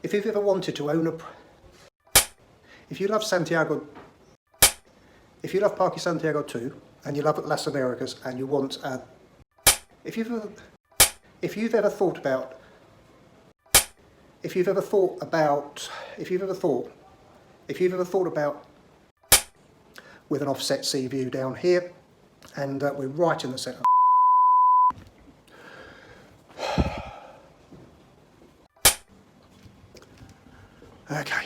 If you've ever wanted to own if you love Santiago, if you love Parque Santiago too, and you love Las Americas, and you want if you've ever thought about with an offset sea view down here, and we're right in the centre. Okay.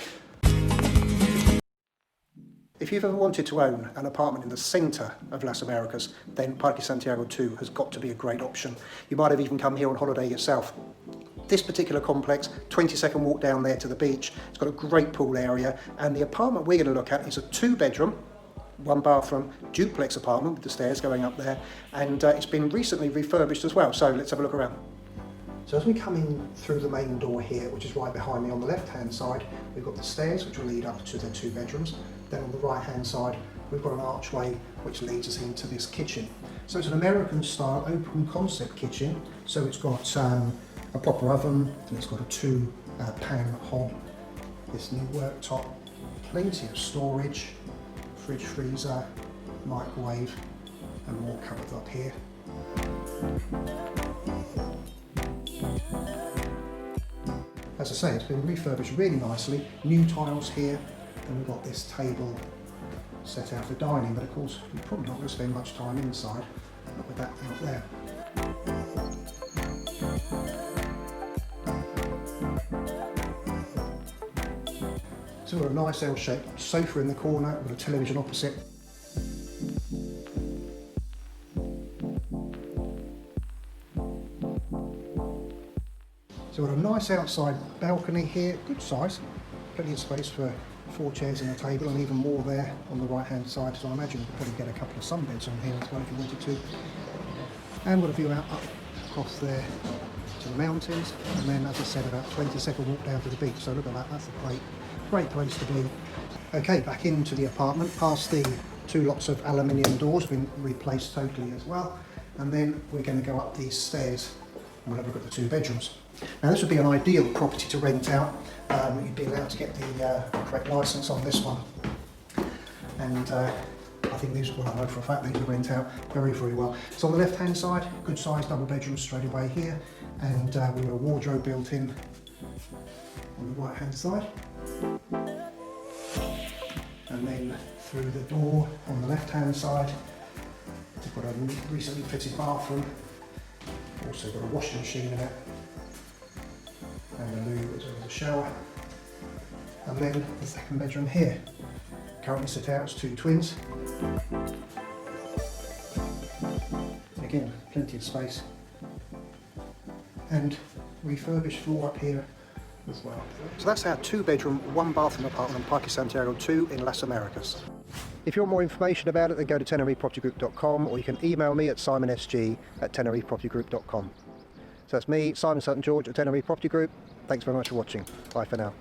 If you've ever wanted to own an apartment in the centre of Las Americas, then Parque Santiago 2 has got to be a great option. You might have even come here on holiday yourself. This particular complex, 20-second walk down there to the beach. It's got a great pool area, and the apartment we're going to look at is a 2-bedroom, 1-bathroom duplex apartment with the stairs going up there, and it's been recently refurbished as well. So let's have a look around. So as we come in through the main door here, which is right behind me on the left-hand side, we've got the stairs which will lead up to the 2 bedrooms. Then on the right-hand side, we've got an archway which leads us into this kitchen. So it's an American-style open concept kitchen. So it's got a proper oven, and it's got a 2-pan hob, this new worktop, plenty of storage, fridge, freezer, microwave, and more cupboards up here. As I say, it's been refurbished really nicely, new tiles here, and we've got this table set out for dining, but of course we're probably not going to spend much time inside, not with that out there. So we've got a nice L-shaped sofa in the corner with a television opposite. So we've got a nice outside balcony here, good size, plenty of space for 4 chairs and a table, and even more there on the right hand side, so I imagine you could probably get a couple of sunbeds on here as well if you wanted to. And we've got a view out up across there to the mountains, and then as I said, about 20-second walk down to the beach, so look at that, that's a great place to be. Okay, back into the apartment, past the 2 lots of aluminium doors, been replaced totally as well, and then we're going to go up these stairs and we'll have a look at the 2 bedrooms. Now this would be an ideal property to rent out. You'd be allowed to get the correct licence on this one, and I think these, well, I know for a fact these will rent out very well. So on the left hand side, good sized double bedroom straight away here, and we've got a wardrobe built in on the right hand side, and then through the door on the left hand side we've got a recently fitted bathroom, also got a washing machine in it, and a loo as well as a shower. And then the 2nd bedroom here, currently set out as 2 twins. Again, plenty of space, and refurbished floor up here as well. So that's our 2-bedroom, 1-bathroom apartment on Parque Santiago 2 in Las Americas. If you want more information about it, then go to tenerifepropertygroup.com, or you can email me at simonsg@tenerifepropertygroup.com. So that's me, Simon Sutton George at Tenerife Property Group. Thanks very much for watching. Bye for now.